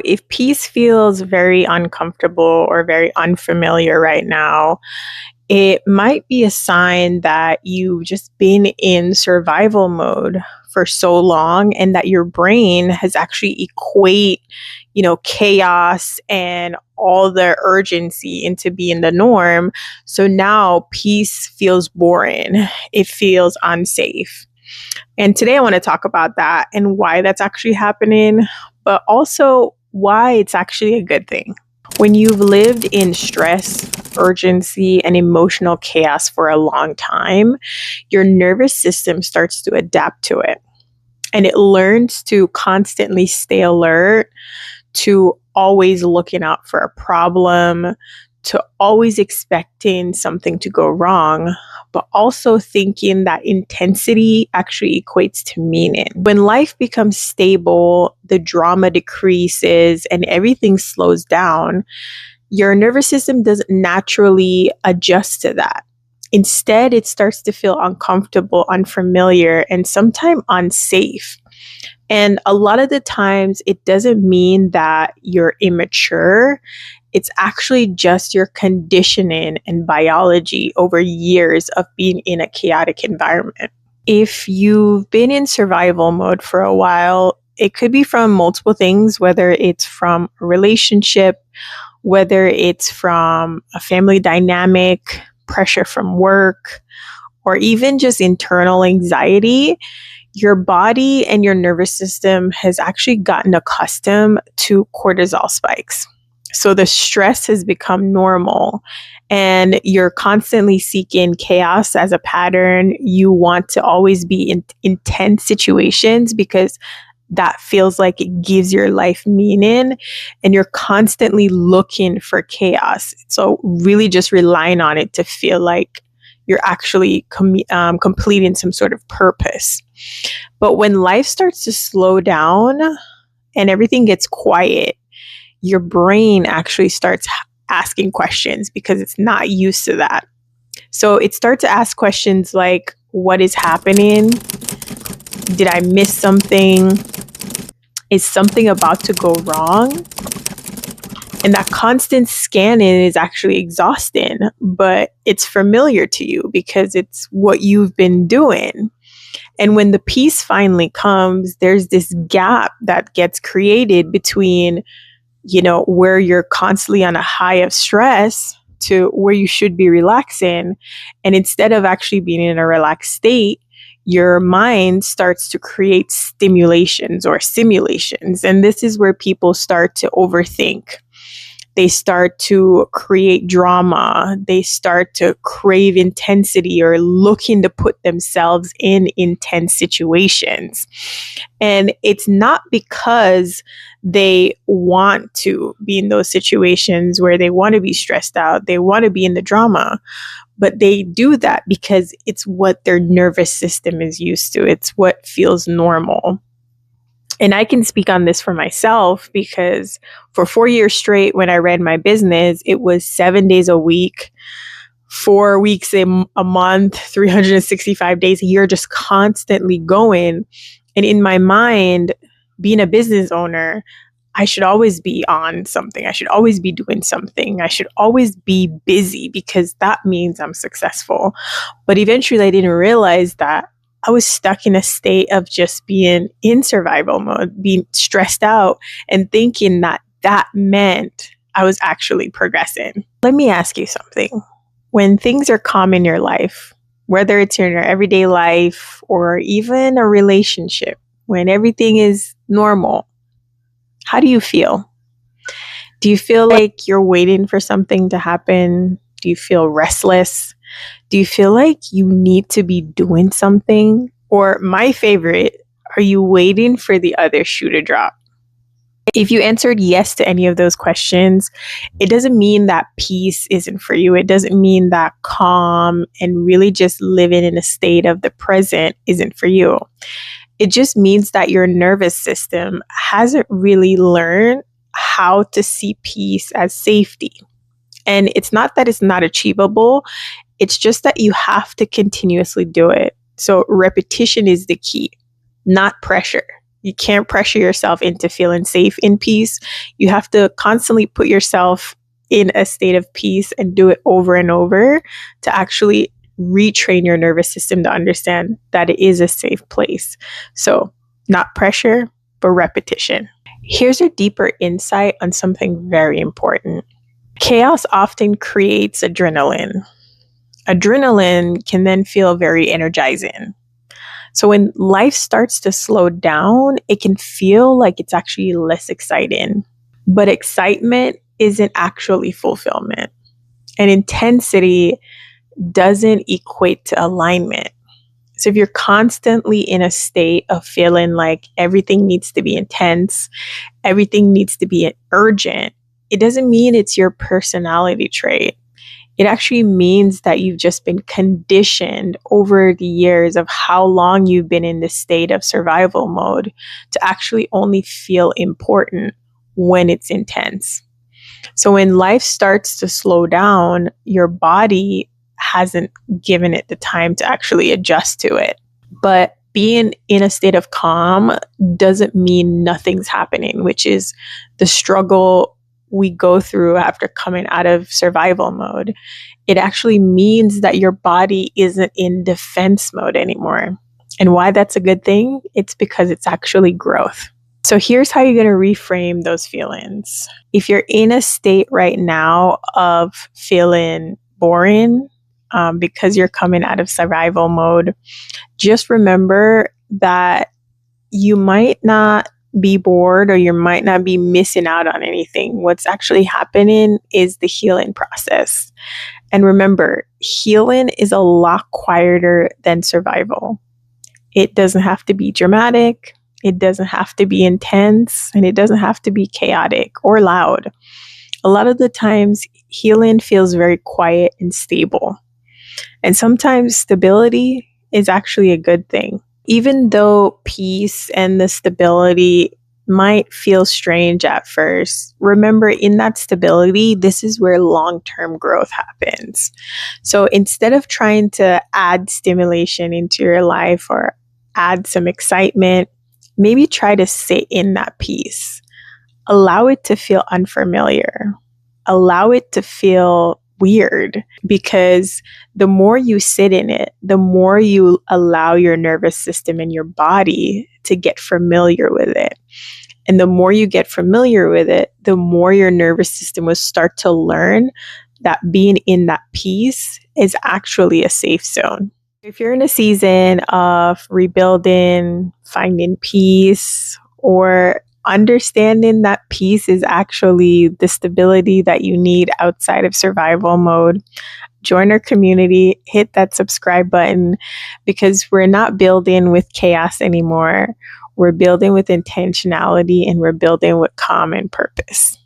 If peace feels very uncomfortable or very unfamiliar right now, it might be a sign that you've just been in survival mode for so long and that your brain has actually chaos and all the urgency into being the norm. So now peace feels boring. It feels unsafe. And today I want to talk about that and why that's actually happening, but also why it's actually a good thing. When you've lived in stress, urgency, and emotional chaos for a long time, your nervous system starts to adapt to it. And it learns to constantly stay alert, to always looking out for a problem, to always expecting something to go wrong, but also thinking that intensity actually equates to meaning. When life becomes stable, the drama decreases and everything slows down, your nervous system doesn't naturally adjust to that. Instead, it starts to feel uncomfortable, unfamiliar, and sometimes unsafe. And a lot of the times, it doesn't mean that you're immature. It's actually just your conditioning and biology over years of being in a chaotic environment. If you've been in survival mode for a while, it could be from multiple things, whether it's from a relationship, whether it's from a family dynamic, pressure from work, or even just internal anxiety. Your body and your nervous system has actually gotten accustomed to cortisol spikes. So the stress has become normal and you're constantly seeking chaos as a pattern. You want to always be in intense situations because that feels like it gives your life meaning, and you're constantly looking for chaos. So really just relying on it to feel like you're actually completing some sort of purpose. But when life starts to slow down and everything gets quiet, your brain actually starts asking questions because it's not used to that. So it starts to ask questions like, what is happening? Did I miss something? Is something about to go wrong? And that constant scanning is actually exhausting, but it's familiar to you because it's what you've been doing. And when the peace finally comes, there's this gap that gets created between, where you're constantly on a high of stress to where you should be relaxing. And instead of actually being in a relaxed state, your mind starts to create stimulations or simulations. And this is where people start to overthink. They start to create drama. They start to crave intensity or looking to put themselves in intense situations. And it's not because they want to be in those situations where they want to be stressed out, they want to be in the drama, but they do that because it's what their nervous system is used to. It's what feels normal. And I can speak on this for myself because for 4 years straight, when I ran my business, it was 7 days a week, 4 weeks a month, 365 days a year, just constantly going. And in my mind, being a business owner, I should always be on something. I should always be doing something. I should always be busy because that means I'm successful. But eventually I didn't realize that I was stuck in a state of just being in survival mode, being stressed out and thinking that that meant I was actually progressing. Let me ask you something. When things are calm in your life, whether it's in your everyday life or even a relationship, when everything is normal, how do you feel? Do you feel like you're waiting for something to happen? Do you feel restless? Do you feel like you need to be doing something? Or my favorite, are you waiting for the other shoe to drop? If you answered yes to any of those questions, it doesn't mean that peace isn't for you. It doesn't mean that calm and really just living in a state of the present isn't for you. It just means that your nervous system hasn't really learned how to see peace as safety. And it's not that it's not achievable. It's just that you have to continuously do it. So repetition is the key, not pressure. You can't pressure yourself into feeling safe in peace. You have to constantly put yourself in a state of peace and do it over and over to actually retrain your nervous system to understand that it is a safe place. So, not pressure, but repetition. Here's a deeper insight on something very important. Chaos often creates adrenaline. Adrenaline can then feel very energizing. So when life starts to slow down, it can feel like it's actually less exciting. But excitement isn't actually fulfillment. And intensity doesn't equate to alignment. So if you're constantly in a state of feeling like everything needs to be intense, everything needs to be urgent, it doesn't mean it's your personality trait. It actually means that you've just been conditioned over the years of how long you've been in this state of survival mode to actually only feel important when it's intense. So when life starts to slow down, your body hasn't given it the time to actually adjust to it. But being in a state of calm doesn't mean nothing's happening, which is the struggle we go through after coming out of survival mode. It actually means that your body isn't in defense mode anymore. And why that's a good thing? It's because it's actually growth. So here's how you're going to reframe those feelings. If you're in a state right now of feeling boring because you're coming out of survival mode, just remember that you might not be bored or you might not be missing out on anything. What's actually happening is the healing process. And remember, healing is a lot quieter than survival. It doesn't have to be dramatic. It doesn't have to be intense, and it doesn't have to be chaotic or loud. A lot of the times, healing feels very quiet and stable. And sometimes stability is actually a good thing. Even though peace and the stability might feel strange at first, remember in that stability, this is where long-term growth happens. So instead of trying to add stimulation into your life or add some excitement, maybe try to sit in that peace. Allow it to feel unfamiliar. Allow it to feel weird, because the more you sit in it, the more you allow your nervous system and your body to get familiar with it. And the more you get familiar with it, the more your nervous system will start to learn that being in that peace is actually a safe zone. If you're in a season of rebuilding, finding peace, or understanding that peace is actually the stability that you need outside of survival mode, join our community, hit that subscribe button, because we're not building with chaos anymore. We're building with intentionality, and we're building with calm and purpose.